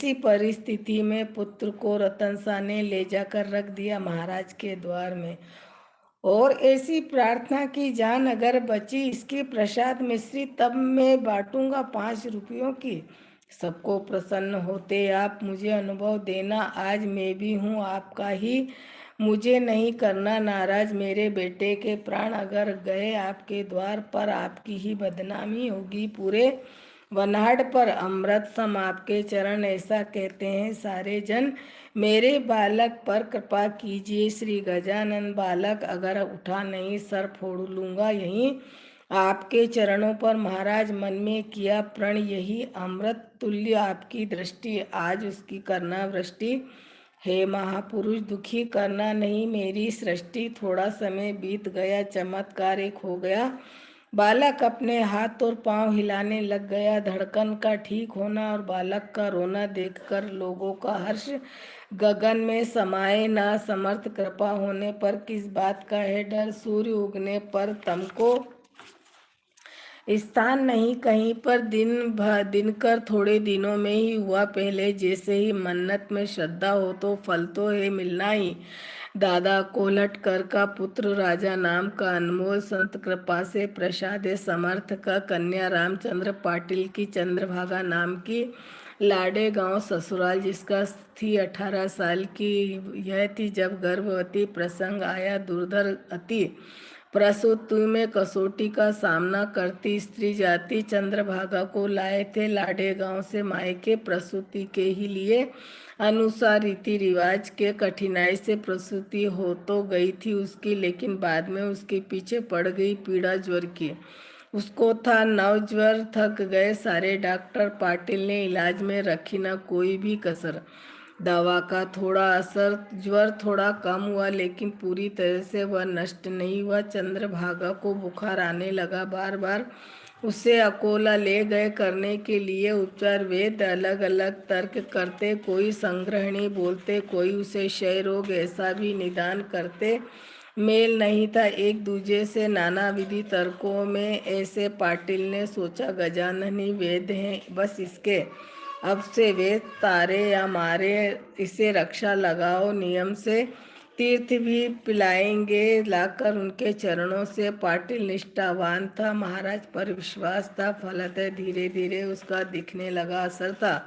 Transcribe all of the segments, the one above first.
ऐसी परिस्थिति में पुत्र को रतन शाह ने ले जाकर रख दिया महाराज के द्वार में, और ऐसी प्रार्थना की, जान अगर बची इसकी प्रसाद मिश्री तब मैं बांटूंगा 5 रुपयों की। सबको प्रसन्न होते आप मुझे अनुभव देना, आज मैं भी हूँ आपका ही, मुझे नहीं करना नाराज। मेरे बेटे के प्राण अगर गए आपके द्वार पर, आपकी ही बदनामी होगी पूरे वनाड पर। अमृत सम आपके चरण, ऐसा कहते हैं सारे जन। मेरे बालक पर कृपा कीजिए श्री गजानन, बालक अगर उठा नहीं सर फोड़ लूंगा यहीं आपके चरणों पर। महाराज मन में किया प्रण, यही अमृत तुल्य आपकी दृष्टि, आज उसकी करना वृष्टि। हे महापुरुष दुखी करना नहीं मेरी सृष्टि, थोड़ा समय बीत गया चमत्कार एक हो गया। बालक अपने हाथ और पांव हिलाने लग गया, धड़कन का ठीक होना और बालक का रोना देखकर लोगों का हर्ष गगन में समाये ना। समर्थ कृपा होने पर किस बात का है डर, सूर्य उगने पर तुमको स्थान नहीं कहीं पर। दिनकर थोड़े दिनों में ही हुआ, पहले जैसे ही मन्नत में श्रद्धा हो तो फल तो है मिलना ही। दादा कोलटकर का पुत्र राजा नाम का अनमोल, संत कृपा से प्रसाद समर्थ का, कन्या रामचंद्र पाटिल की चंद्रभागा नाम की, लाडे गांव ससुराल जिसका थी 18 साल की यह थी जब गर्भवती, प्रसंग आया दुर्धर अति, प्रसूति में कसौटी का सामना करती स्त्री जाति। चंद्रभागा को लाए थे लाडे गांव से मायके, प्रसूति के ही लिए अनुसार रीति रिवाज के। कठिनाई से प्रसूति हो तो गई थी उसकी, लेकिन बाद में उसके पीछे पड़ गई पीड़ा ज्वर की। उसको था नव ज्वर, थक गए सारे डॉक्टर, पाटिल ने इलाज में रखी न कोई भी कसर। दवा का थोड़ा असर, ज्वर थोड़ा कम हुआ लेकिन पूरी तरह से वह नष्ट नहीं हुआ। चंद्रभागा को बुखार आने लगा बार बार, उसे अकोला ले गए करने के लिए उपचार। वेद अलग अलग तर्क करते, कोई संग्रहणी बोलते, कोई उसे क्षय रोग ऐसा भी निदान करते। मेल नहीं था एक दूजे से नाना विधि तर्कों में। ऐसे पाटिल ने सोचा गजानन ही वेद हैं बस इसके, अब से वेद तारे या मारे, इसे रक्षा लगाओ नियम से। तीर्थ भी पिलाएंगे लाकर उनके चरणों से। पाटिल निष्ठावान था, महाराज पर विश्वास था, फलतः धीरे धीरे उसका दिखने लगा असर था।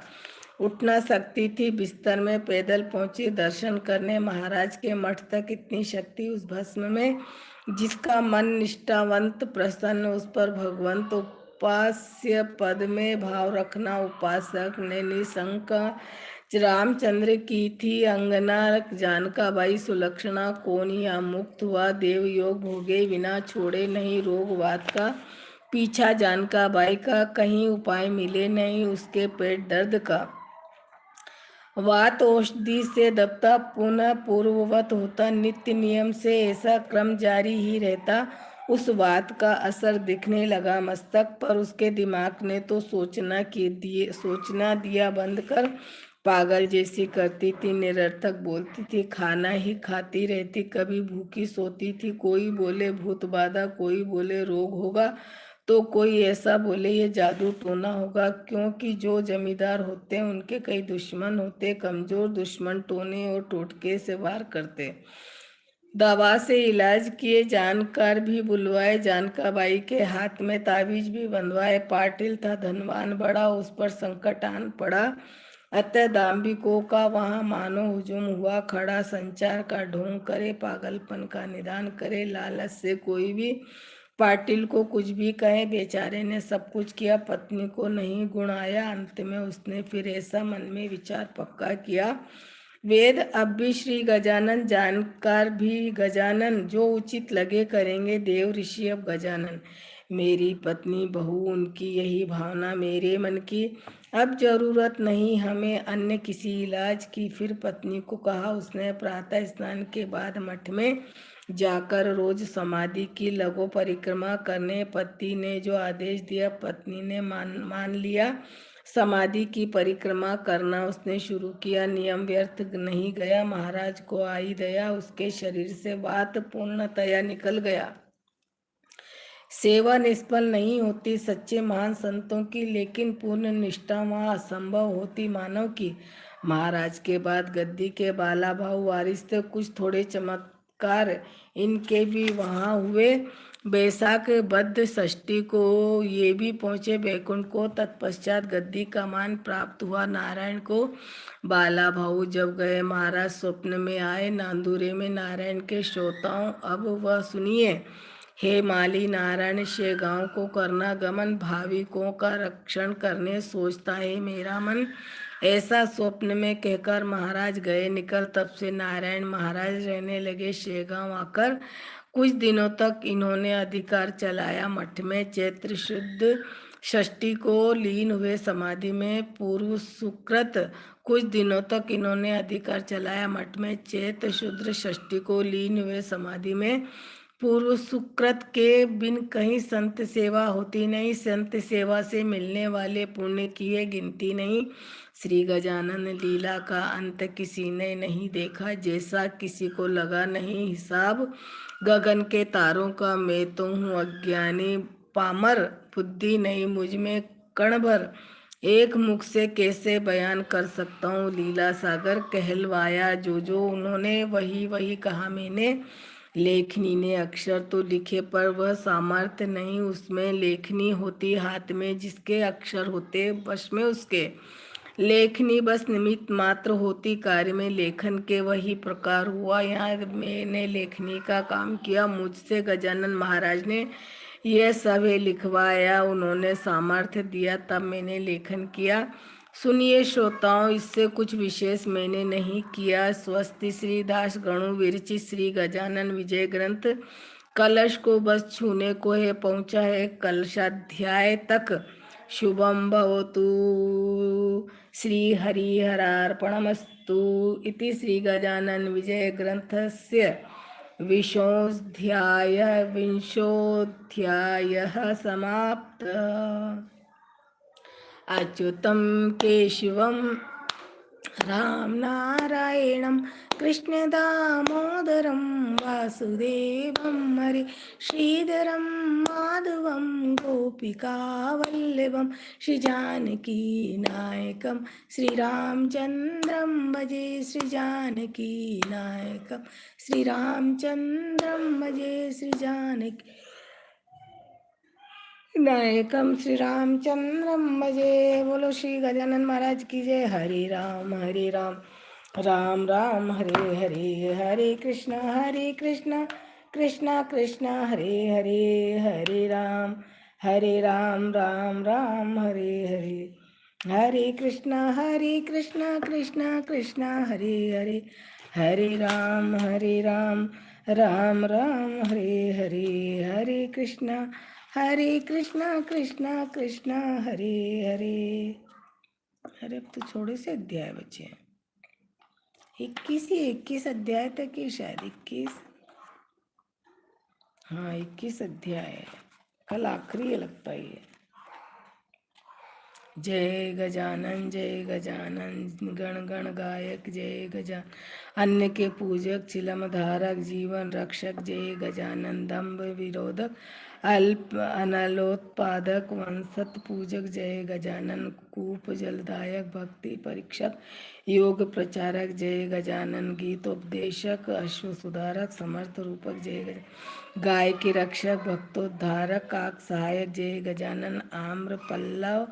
उठ न सकती थी बिस्तर में, पैदल पहुंची दर्शन करने महाराज के मठ तक। इतनी शक्ति उस भस्म में, जिसका मन निष्ठावंत प्रसन्न, उस पर भगवंत उपास्य पद में भाव रखना। उपासक ने निशंक रामचंद्र की थी अंगना, जानकाबाई सुलक्षणा, कौन या मुक्त हुआ देव योग भोगे, बिना छोड़े नहीं रोग वात का पीछा। जानकाबाई का कहीं उपाय मिले नहीं उसके पेट दर्द का, वात औषधि से दबता पुनः पूर्ववत होता, नित्य नियम से ऐसा क्रम जारी ही रहता। उस वात का असर दिखने लगा मस्तक पर, उसके दिमाग ने तो सोचना दिया बंद कर। पागल जैसी करती थी, निरर्थक बोलती थी, खाना ही खाती रहती, कभी भूखी सोती थी। कोई बोले भूत बाधा, कोई बोले रोग होगा, तो कोई ऐसा बोले ये जादू टोना होगा। क्योंकि जो जमींदार होते हैं उनके कई दुश्मन होते, कमजोर दुश्मन टोने और टोटके से वार करते। दवा से इलाज किए, जानकार भी बुलवाए, जानकाबाई के हाथ में ताबीज भी बंधवाए। पाटिल था धनवान बड़ा, उस पर संकट आन पड़ा, अतः दाम्भिकों का वहां मानो हुजूम हुआ खड़ा। संचार का ढोंग करे, पागलपन का निदान करे, लालच से कोई भी पाटिल को कुछ भी कहे। बेचारे ने सब कुछ किया, पत्नी को नहीं गुण आया। अंत में उसने फिर ऐसा मन में विचार पक्का किया, वेद अब भी श्री गजानन, जानकार भी गजानन, जो उचित लगे करेंगे देव ऋषि अब गजानन। मेरी पत्नी बहू उनकी यही भावना मेरे मन की, अब जरूरत नहीं हमें अन्य किसी इलाज की। फिर पत्नी को कहा उसने, प्रातः स्नान के बाद मठ में जाकर रोज समाधि की लगो परिक्रमा करने। पति ने जो आदेश दिया पत्नी ने मान लिया। समाधि की परिक्रमा करना उसने शुरू किया, नियम व्यर्थ नहीं गया। महाराज को आई दया, उसके शरीर से वात पूर्णतया निकल गया। सेवा निष्फल नहीं होती सच्चे महान संतों की, लेकिन पूर्ण निष्ठा वहाँ असंभव होती मानव की। महाराज के बाद गद्दी के बाला भाऊ वारिस थे। कुछ थोड़े चमत्कार इनके भी वहाँ हुए। बैसाख बद्ध षष्ठी को ये भी पहुँचे बैकुंठ को। तत्पश्चात गद्दी का मान प्राप्त हुआ नारायण को। बाला भाऊ जब गए महाराज स्वप्न में आए, नांदूरे में नारायण के श्रोताओं अब वह सुनिए। हे माली नारायण से गांव को करना गमन, भाविकों का रक्षण करने सोचता है मेरा मन। ऐसा स्वप्न में कहकर महाराज गए निकल। तब से नारायण महाराज रहने लगे शेगांव आकर। कुछ दिनों तक इन्होंने अधिकार चलाया मठ में। चैत्र शुद्ध षष्ठी को लीन हुए समाधि में। पूर्व सुकृत कुछ दिनों तक इन्होंने अधिकार चलाया मठ में। चैत्र शुद्ध षष्ठी को लीन हुए समाधि में। पूर्व सुकृत के बिन कहीं संत सेवा होती नहीं। संत सेवा से मिलने वाले पुण्य की है गिनती नहीं। श्री गजानन लीला का अंत किसी ने नहीं देखा, जैसा किसी को लगा नहीं हिसाब। गगन के तारों का मैं तो हूँ अज्ञानी पामर, बुद्धि नहीं मुझ में कण भर। एक मुख से कैसे बयान कर सकता हूँ लीला सागर। कहलवाया जो उन्होंने वही वही कहा मैंने। लेखनी ने अक्षर तो लिखे पर वह सामर्थ्य नहीं उसमें। लेखनी होती हाथ में जिसके, अक्षर होते वश में उसके। लेखनी बस निमित्त मात्र होती कार्य में लेखन के। वही प्रकार हुआ यहाँ मैंने लेखनी का काम किया। मुझसे गजानन महाराज ने यह सब लिखवाया, उन्होंने सामर्थ्य दिया तब मैंने लेखन किया। सुनिए श्रोताओं, इससे कुछ विशेष मैंने नहीं किया। स्वस्ति श्री दास गणु विरचित श्री गजानन विजय ग्रंथ। कलश को बस छूने को है पहुंचा है कलशाध्याय तक। शुभम भवतु। श्री हरिहरार्पणमस्तु। इति श्री गजानन विजय ग्रंथस्य विंशोऽध्यायः समाप्तः। अच्युतं केशवं राम नारायणं कृष्ण दामोदरं वासुदेवं हरे श्रीधरं माधवं गोपिकावल्लभं श्रीजानकी नायकं श्रीरामचन्द्रं भजे श्रीजानकी नायकं श्रीरामचन्द्रं भजे श्रीजानकी नायकम श्री रामचंद्रम भजे। बोलो श्री गजानन महाराज की जय। हरे राम राम राम हरे हरे, हरे कृष्णा कृष्णा कृष्णा हरे हरे, हरे राम राम राम हरे हरे, हरे कृष्णा कृष्णा कृष्णा हरे हरे, हरे राम राम राम हरे हरे, हरे कृष्णा कृष्णा कृष्णा हरे हरे। अरे अब तो थोड़े से अध्याय बचे हैं। 21 अध्याय तक ही शायद 21। हाँ 21 अध्याय है, कल आखिरी है लगता ही है। जय गजानन गण गण गायक जय गजानन। अन्न के पूजक चिलम धारक जीवन रक्षक जय गजानन। दम्भ विरोधक अल्प अनलोत्पादक वंशत पूजक जय गजानन। कूप जलदायक भक्ति परीक्षक योग प्रचारक जय गजानन। गीतोपदेशक अश्व सुधारक समर्थ रूपक जय गजानन। गाय के रक्षक भक्तोद्धारक काक सहायक जय गजानन। आम्र पल्लव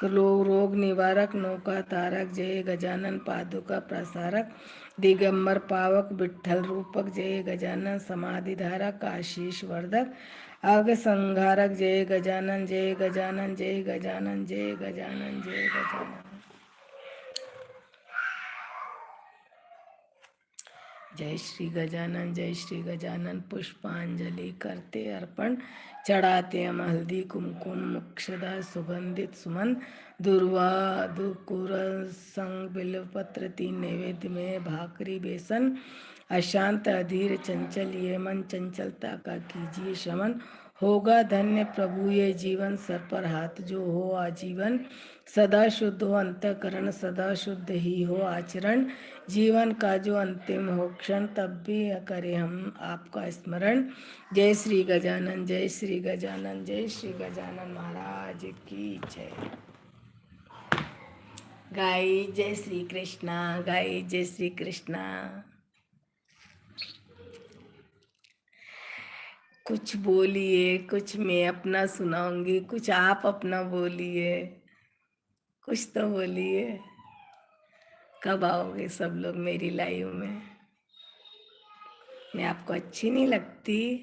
रोग निवारक नौका तारक जय गजानन। पादुका प्रसारक दिगंबर पावक विठ्ठल रूपक जय गजानन। समाधि धारक आशीष वर्धक अग संहारक जय गजानन। जय गजानन जय गजानन जय गजानन जय गजानन। जय श्री गजानन। पुष्पांजलि करते अर्पण, चढ़ाते हम हल्दी कुमकुम मुक्षदा सुगंधित सुमन दुर्वा दुकुर संग बिल्वपत्र 3 नैवेद्य में भाकरी बेसन। अशांत अधीर चंचल ये मन, चंचलता का कीजिए शमन। होगा धन्य प्रभु ये जीवन, सर पर हाथ जो हो आजीवन। सदा शुद्ध हो अंतःकरण, सदा शुद्ध ही हो आचरण। जीवन का जो अंतिम हो क्षण, तब भी करें हम आपका स्मरण। जय श्री गजानन, जय श्री गजानन, जय श्री गजानन महाराज की जय। गाय जय श्री कृष्णा, गाय जय श्री कृष्णा। कुछ बोलिए, कुछ मैं अपना सुनाऊंगी, कुछ आप अपना बोलिए, कुछ तो बोलिए। कब आओगे सब लोग मेरी लाइव में? मैं आपको अच्छी नहीं लगती?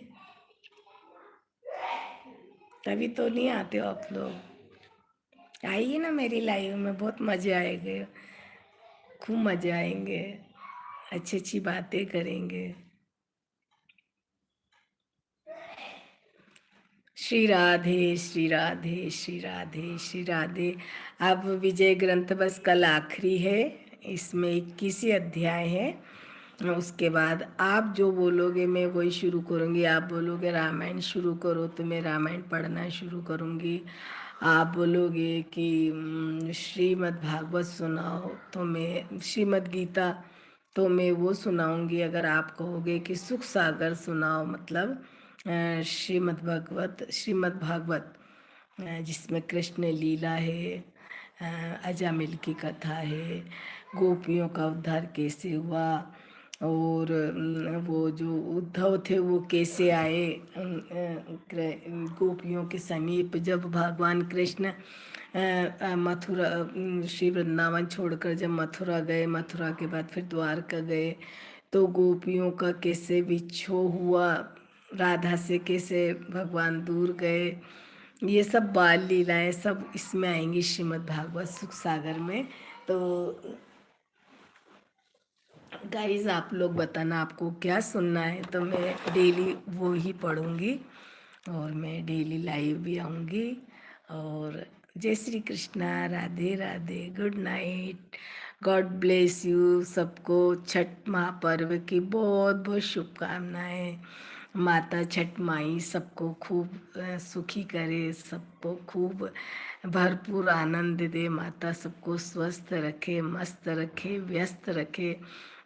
तभी तो नहीं आते हो आप लोग। आइए ना मेरी लाइव में, बहुत मजे आएंगे, खूब मजे आएंगे, अच्छी अच्छी बातें करेंगे। श्री राधे श्री राधे श्री राधे श्री राधे। अब विजय ग्रंथ बस कल आखिरी है, इसमें 21 अध्याय है। उसके बाद आप जो बोलोगे मैं वही शुरू करूँगी। आप बोलोगे रामायण शुरू करो तो मैं रामायण पढ़ना शुरू करूँगी। आप बोलोगे कि श्रीमद् भागवत सुनाओ तो मैं श्रीमद् गीता तो मैं वो सुनाऊंगी। अगर आप कहोगे कि सुख सागर सुनाओ, मतलब श्रीमद् भागवत जिसमें कृष्ण लीला है, अजामिल की कथा है, गोपियों का उद्धार कैसे हुआ, और वो जो उद्धव थे वो कैसे आए गोपियों के समीप, जब भगवान कृष्ण मथुरा श्री वृंदावन छोड़कर जब मथुरा गए, मथुरा के बाद फिर द्वारका गए, तो गोपियों का कैसे विछोह हुआ, राधा से कैसे भगवान दूर गए, ये सब बाल लीलाएं सब इसमें आएंगी श्रीमद् भागवत सुख सागर में। तो गाइज आप लोग बताना आपको क्या सुनना है, तो मैं डेली वो ही पढ़ूंगी और मैं डेली लाइव भी आऊँगी। और जय Shri Krishna, Radhe Radhe, good night, God bless you सबको। छठ महापर्व की बहुत बहुत शुभकामनाएं। माता छठ माई सबको खूब सुखी करे, सबको खूब भरपूर आनंद दे। माता सबको स्वस्थ रखे, मस्त रखे, व्यस्त रखे,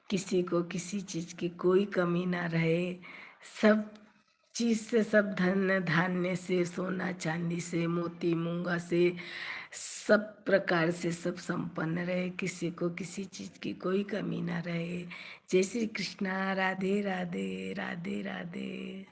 किसी को किसी चीज़ की कोई कमी ना रहे। सब चीज़ से, सब धन धान्य से, सोना चांदी से, मोती मूंगा से, सब प्रकार से सब संपन्न रहे, किसी को किसी चीज़ की कोई कमी ना रहे। जय श्री कृष्णा, राधे राधे, राधे राधे।